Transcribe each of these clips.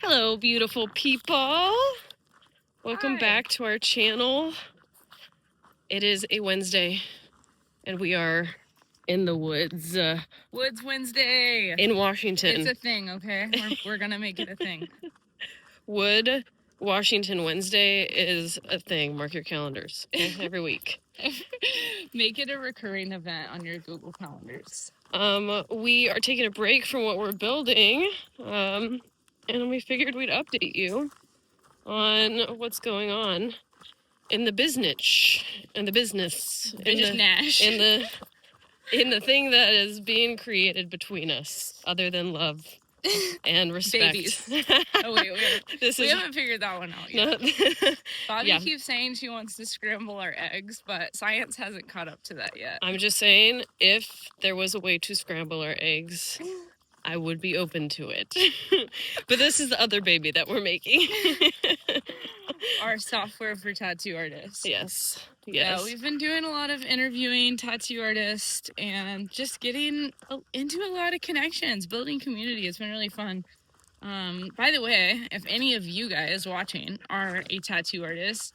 Hello, beautiful people. Welcome Hi. back to our channel. It is a Wednesday, and we are in the woods Woods Wednesday. in Washington. It's a thing, okay? We're gonna make it a thing. Wood Washington Wednesday is a thing. Mark your calendars, okay? Every week. Make it a recurring event on your Google calendars. We are taking a break from what we're building, and we figured we'd update you on what's going on in the business, in the thing that is being created between us, other than love and respect. Babies. Oh wait, we haven't figured that one out yet. Bobby keeps saying she wants to scramble our eggs, but science hasn't caught up to that yet. I'm just saying, if there was a way to scramble our eggs, I would be open to it. But this is the other baby that we're making. Our software for tattoo artists. Yes. Yeah, we've been doing a lot of interviewing tattoo artists and just getting into a lot of connections, building community. It's been really fun. By the way, if any of you guys watching are a tattoo artist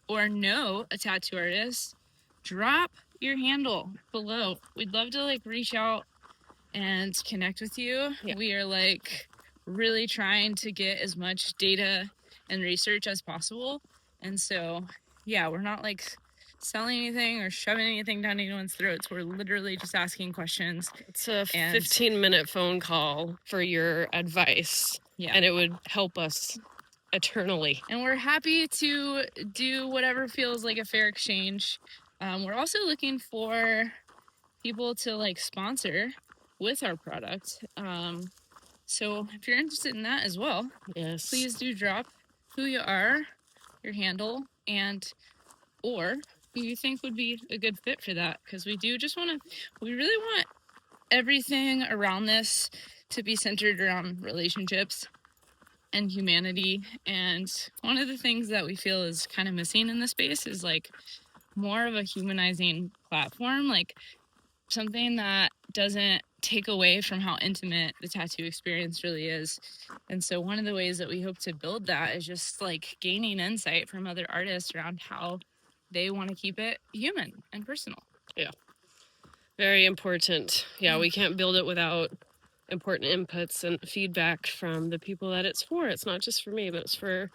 or know a tattoo artist, drop your handle below. We'd love to reach out and connect with you. Yeah. We are really trying to get as much data and research as possible. And so, yeah, we're not selling anything or shoving anything down anyone's throats. We're literally just asking questions. It's a 15-minute phone call for your advice. Yeah. And it would help us eternally. And we're happy to do whatever feels like a fair exchange. We're also looking for people to sponsor with our product. So if you're interested in that as well, yes, please do drop who you are, your handle, and or who you think would be a good fit for that, because we really want everything around this to be centered around relationships and humanity. And one of the things that we feel is kind of missing in this space is more of a humanizing platform, something that doesn't take away from how intimate the tattoo experience really is. And so one of the ways that we hope to build that is just gaining insight from other artists around how they want to keep it human and personal. Yeah. Very important. Yeah, we can't build it without important inputs and feedback from the people that it's for. It's not just for me, but it's for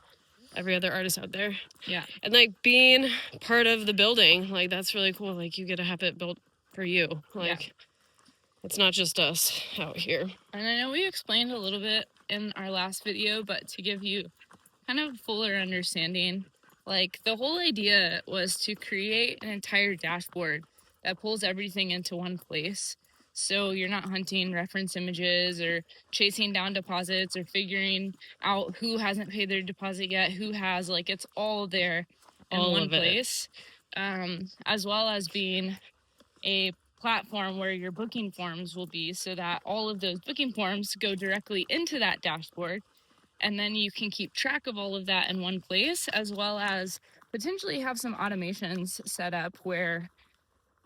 every other artist out there. Yeah. And being part of the building, that's really cool. You get to have it built for you. It's not just us out here. And I know we explained a little bit in our last video, but to give you kind of fuller understanding, the whole idea was to create an entire dashboard that pulls everything into one place. So you're not hunting reference images or chasing down deposits or figuring out who hasn't paid their deposit yet, who has. It's all there in one place. As well as being a platform where your booking forms will be, so that all of those booking forms go directly into that dashboard. And then you can keep track of all of that in one place, as well as potentially have some automations set up where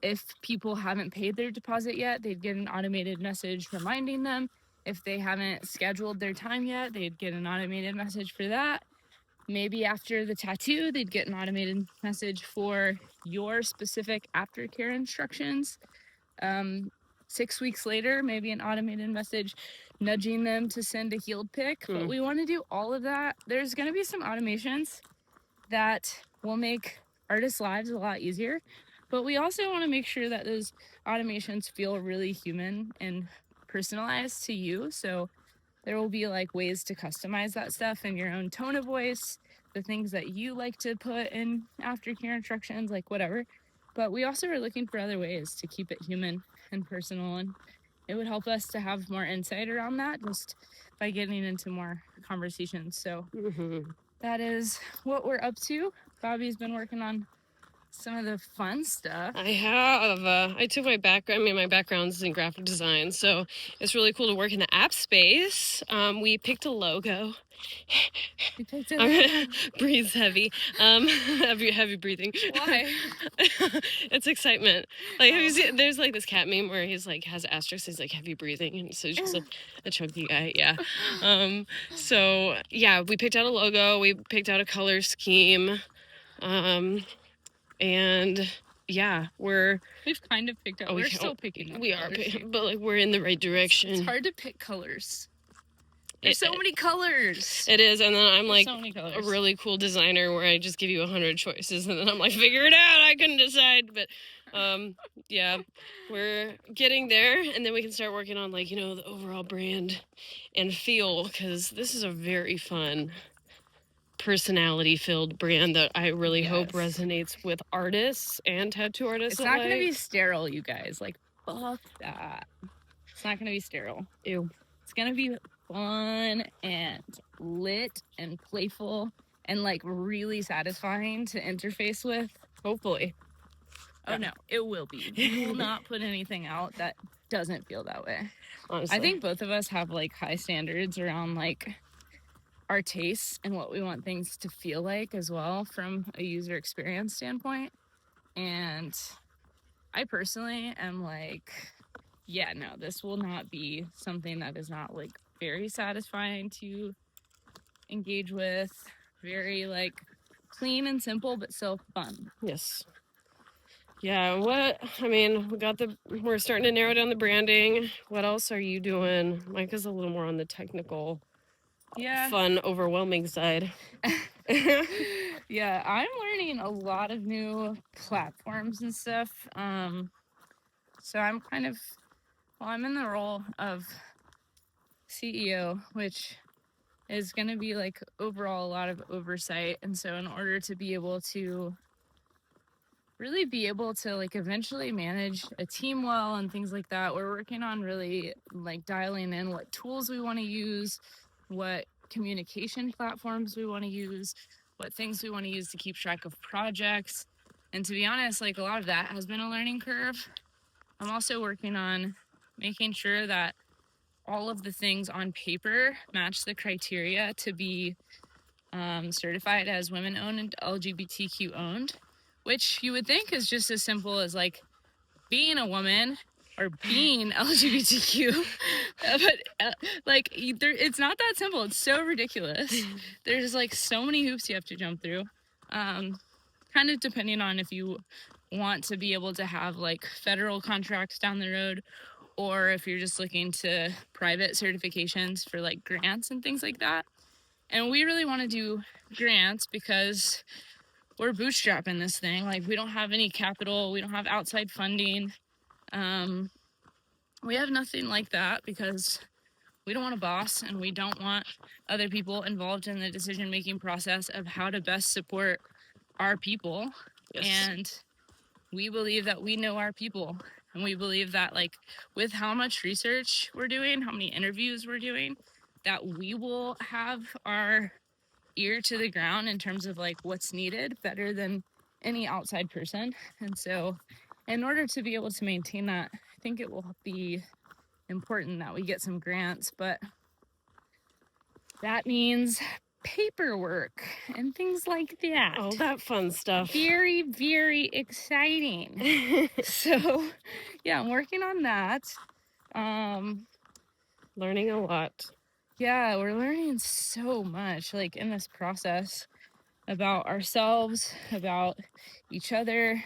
if people haven't paid their deposit yet, they'd get an automated message reminding them. If they haven't scheduled their time yet, they'd get an automated message for that. Maybe after the tattoo, they'd get an automated message for your specific aftercare instructions. 6 weeks later, maybe an automated message nudging them to send a healed pic. But we want to do all of that. There's going to be some automations that will make artists' lives a lot easier, but we also want to make sure that those automations feel really human and personalized to you. So there will be ways to customize that stuff in your own tone of voice, the things that you like to put in aftercare instructions, whatever. But we also are looking for other ways to keep it human and personal, and it would help us to have more insight around that just by getting into more conversations. So that is what we're up to. Bobby's been working on some of the fun stuff. I have. I took my background. I mean, my background's in graphic design, so it's really cool to work in the app space. We picked a logo. You picked it up. Breathes heavy. Heavy breathing. Why? It's excitement. Like, have you seen, there's like this cat meme where he's like has asterisks. He's like heavy breathing, and so he's just a chunky guy. Yeah. So yeah, we picked out a logo. We picked out a color scheme. And yeah, We've kind of picked out. We're still picking. We are, but like we're in the right direction. It's hard to pick colors. There's so many colors. It is, and then I'm like so many colors. a really cool designer where I just give you 100 choices, and then I'm like, figure it out. I couldn't decide, but yeah, we're getting there, and then we can start working on like the overall brand and feel, because this is a very fun, personality-filled brand that I really hope resonates with artists and tattoo artists. It's not going to be sterile, you guys. Like, fuck that. It's not going to be sterile. Ew. It's going to be fun and lit and playful and like really satisfying to interface with. Hopefully. Oh no, it will be. We will not put anything out that doesn't feel that way. Honestly. I think both of us have like high standards around like our tastes and what we want things to feel like as well from a user experience standpoint. And I personally am like, yeah, no, this will not be something that is not like very satisfying to engage with, very like clean and simple, but still fun. Yes. Yeah, we're starting to narrow down the branding. What else are you doing? Micah's a little more on the technical, fun, overwhelming side. Yeah, I'm learning a lot of new platforms and stuff. So I'm I'm in the role of CEO, which is going to be like overall a lot of oversight. And so in order to be able to really be able to like eventually manage a team well and things like that, we're working on really like dialing in what tools we want to use, what communication platforms we want to use, what things we want to use to keep track of projects. And to be honest, like a lot of that has been a learning curve. I'm also working on making sure that all of the things on paper match the criteria to be certified as women-owned and LGBTQ-owned, which you would think is just as simple as like being a woman or being LGBTQ, but like it's not that simple. It's so ridiculous. There's like so many hoops you have to jump through, kind of depending on if you want to be able to have like federal contracts down the road, or if you're just looking to private certifications for like grants and things like that. And we really want to do grants because we're bootstrapping this thing. Like we don't have any capital, we don't have outside funding. We have nothing like that because we don't want a boss and we don't want other people involved in the decision-making process of how to best support our people. Yes. And we believe that we know our people. And we believe that like with how much research we're doing, how many interviews we're doing, that we will have our ear to the ground in terms of like what's needed better than any outside person. And so in order to be able to maintain that, I think it will be important that we get some grants, but that means paperwork and things like that. Oh, that fun stuff. Very, very exciting. So yeah, I'm working on that. Learning a lot. Yeah, we're learning so much like in this process about ourselves, about each other,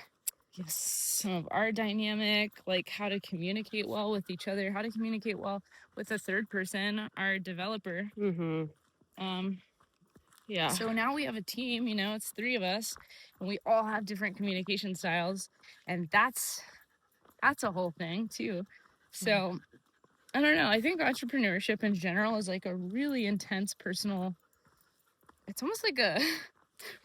some of our dynamic, like how to communicate well with each other, how to communicate well with a third person, our developer. Yeah. So now we have a team, it's 3 of us, and we all have different communication styles, and that's a whole thing too. So I don't know. I think entrepreneurship in general is like a really intense personal, it's almost like a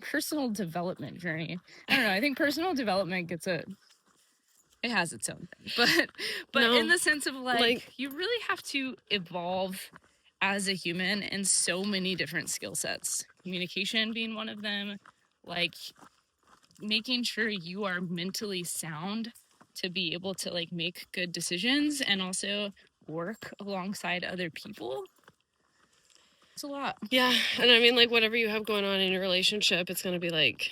personal development journey. I don't know. I think personal development it has its own thing, but no, in the sense of like you really have to evolve as a human in so many different skill sets, communication being one of them, like making sure you are mentally sound to be able to like make good decisions and also work alongside other people. It's a lot. Yeah, and I mean, like, whatever you have going on in your relationship, it's going to be like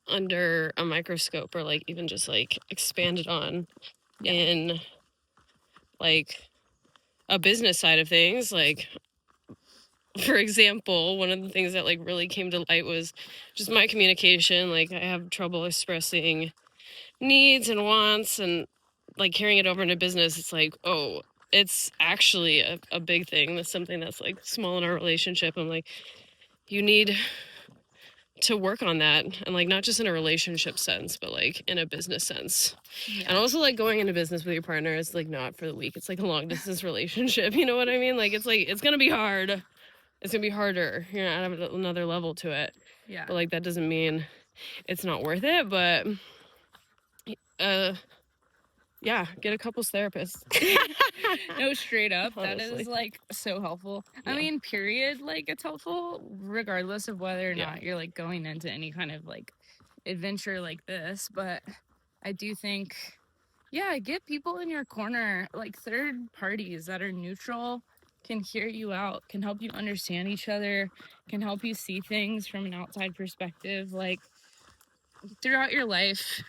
under a microscope or like even just like expanded on Yeah. in like a business side of things. Like, for example, one of the things that like really came to light was just my communication. Like, I have trouble expressing needs and wants, and like carrying it over into business, it's like, oh, it's actually a big thing. That's something that's like small in our relationship. I'm like, you need to work on that, and like not just in a relationship sense, but like in a business sense. Yeah. And also, like, going into business with your partner is like not for the weak. It's like a long distance relationship, you know what I mean? Like, it's like, it's gonna be hard. It's gonna be harder. You're gonna add another level to it. Yeah. But like, that doesn't mean it's not worth it. But yeah, get a couples therapist. No, straight up. That Honestly. is like so helpful. I Yeah. mean, period. Like, it's helpful regardless of whether or Yeah. not you're like going into any kind of like adventure like this. But I do think, yeah, get people in your corner, like third parties that are neutral, can hear you out, can help you understand each other, can help you see things from an outside perspective. Like, throughout your life,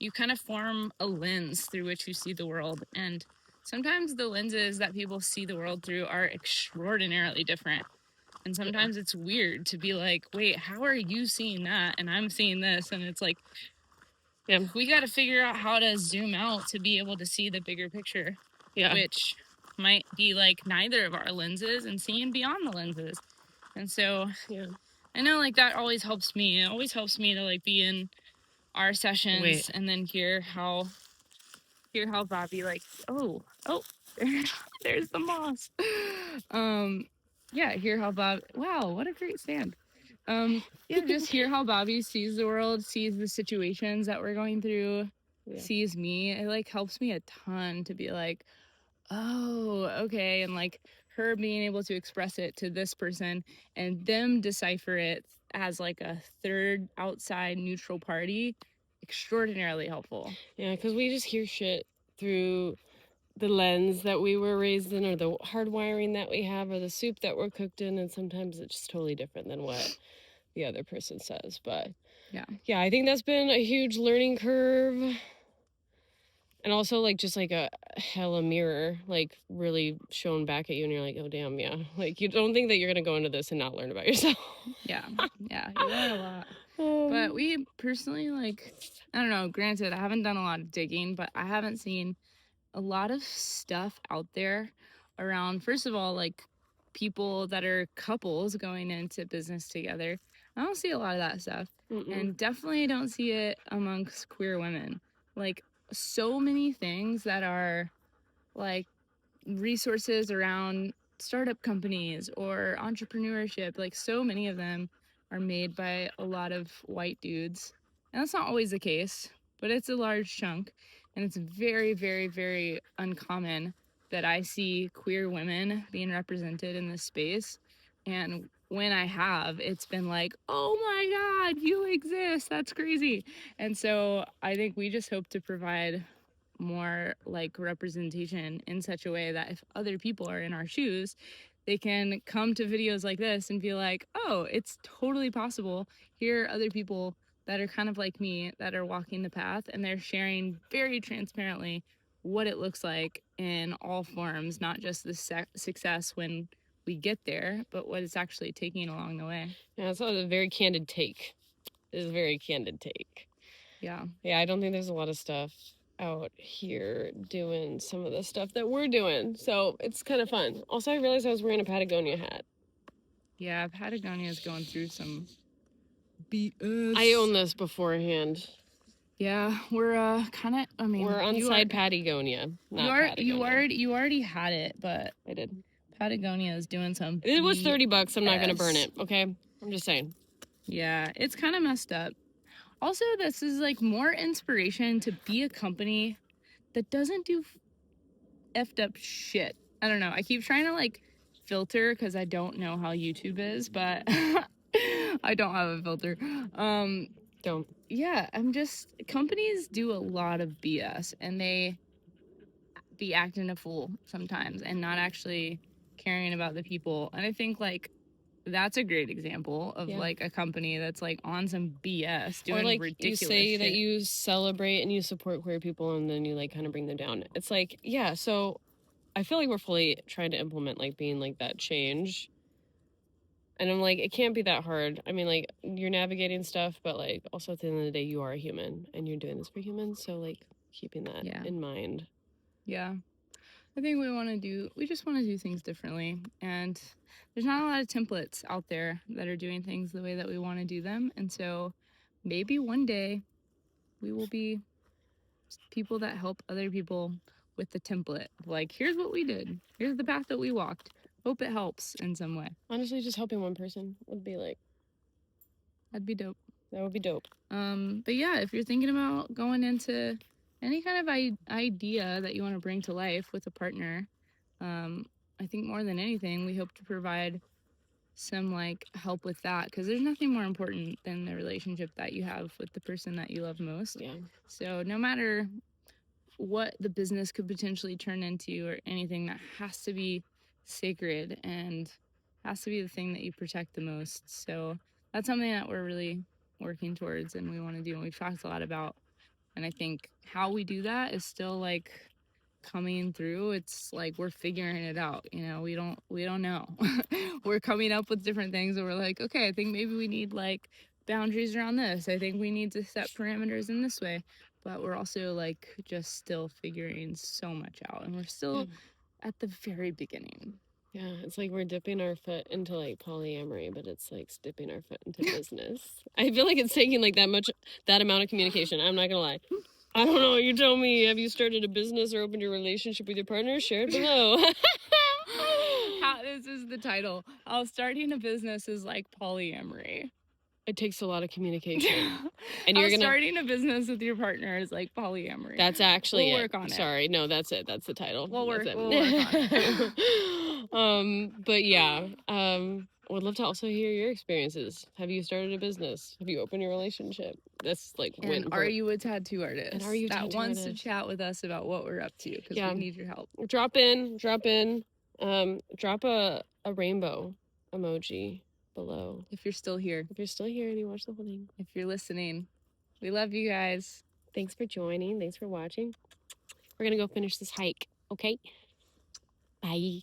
you kind of form a lens through which you see the world. And sometimes the lenses that people see the world through are extraordinarily different. And sometimes it's weird to be like, wait, how are you seeing that? And I'm seeing this. And it's like, Yeah. we got to figure out how to zoom out to be able to see the bigger picture, Yeah. which might be like neither of our lenses and seeing beyond the lenses. And so, Yeah. I know like that always helps me. It always helps me to like be in our sessions Wait. and then hear how Bobby like, oh, there's the moss. Yeah, hear how wow, what a great stand. Yeah, just hear how Bobby sees the world, sees the situations that we're going through, sees me. It like helps me a ton to be like, oh, okay, and like her being able to express it to this person and them decipher it as like a third outside neutral party, extraordinarily helpful. Yeah, because we just hear shit through the lens that we were raised in, or the hardwiring that we have, or the soup that we're cooked in, and sometimes it's just totally different than what the other person says. But yeah, I think that's been a huge learning curve. And also, like, just like a hella mirror, like, really shown back at you, and you're like, oh, damn, yeah. Like, you don't think that you're gonna go into this and not learn about yourself. Yeah, you learn a lot. But we personally, like, I don't know, granted, I haven't done a lot of digging, but I haven't seen a lot of stuff out there around, first of all, like, people that are couples going into business together. I don't see a lot of that stuff. And definitely don't see it amongst queer women. Like, so many things that are, like, resources around startup companies or entrepreneurship, like so many of them are made by a lot of white dudes. And that's not always the case, but it's a large chunk. And it's very, very, very uncommon that I see queer women being represented in this space. And when I have, it's been like, oh my God, you exist. That's crazy. And so I think we just hope to provide more like representation in such a way that if other people are in our shoes, they can come to videos like this and be like, oh, it's totally possible. Here are other people that are kind of like me that are walking the path, and they're sharing very transparently what it looks like in all forms, not just the success when we get there, but what it's actually taking along the way. Yeah, it's a very candid take. It's a very candid take. Yeah. Yeah, I don't think there's a lot of stuff out here doing some of the stuff that we're doing. So it's kind of fun. Also, I realized I was wearing a Patagonia hat. Yeah, Patagonia is going through some BS. I own this beforehand. Yeah, we're kind of. I mean, we're on side Patagonia. You already had it, but I did. Patagonia is doing some. It was $30. I'm not gonna burn it. Okay, I'm just saying. Yeah, it's kind of messed up. Also, this is like more inspiration to be a company that doesn't do effed up shit. I don't know. I keep trying to like filter because I don't know how YouTube is, but I don't have a filter. Don't. Yeah, companies do a lot of BS, and they be acting a fool sometimes and not actually caring about the people. And I think like that's a great example of Yeah. like a company that's like on some BS doing Or like ridiculous you say shit. that you celebrate and you support queer people and then you like kind of bring them down. It's like, yeah, so I feel like we're fully trying to implement like being like that change. And I'm like, it can't be that hard. I mean, like, you're navigating stuff, but like also at the end of the day, you are a human and you're doing this for humans. So like keeping that Yeah. in mind. Yeah. I think we just want to do things differently. And there's not a lot of templates out there that are doing things the way that we want to do them. And so maybe one day we will be people that help other people with the template. Like, here's what we did. Here's the path that we walked. Hope it helps in some way. Honestly, just helping one person would be like, That'd be dope. that would be dope. But yeah, if you're thinking about going into any kind of idea that you want to bring to life with a partner, I think more than anything, we hope to provide some like help with that, because there's nothing more important than the relationship that you have with the person that you love most. Yeah. So no matter what the business could potentially turn into or anything, that has to be sacred and has to be the thing that you protect the most. So that's something that we're really working towards and we want to do, and we've talked a lot about. And I think how we do that is still like coming through. It's like we're figuring it out, you know. We don't know. We're coming up with different things and we're like, okay, I think maybe we need like boundaries around this. I think we need to set parameters in this way. But we're also like just still figuring so much out, and we're still at the very beginning. Yeah, it's like we're dipping our foot into like polyamory, but it's like dipping our foot into business. I feel like it's taking like that amount of communication. I'm not gonna lie. I don't know. You tell me. Have you started a business or opened your relationship with your partner? Share it below. This is the title. Starting a business is like polyamory. It takes a lot of communication. And starting a business with your partner is like polyamory. That's actually we'll work on it. Sorry, no, that's it. That's the title. We'll work on it. But yeah, would love to also hear your experiences. Have you started a business? Have you opened your relationship? That's like, and are you a tattoo artist? And are you that wants to chat with us about what we're up to? Because we need your help. Drop in. Drop a rainbow emoji below. If you're still here. If you're still here and you watch the whole thing. If you're listening. We love you guys. Thanks for joining. Thanks for watching. We're gonna go finish this hike, okay? Bye.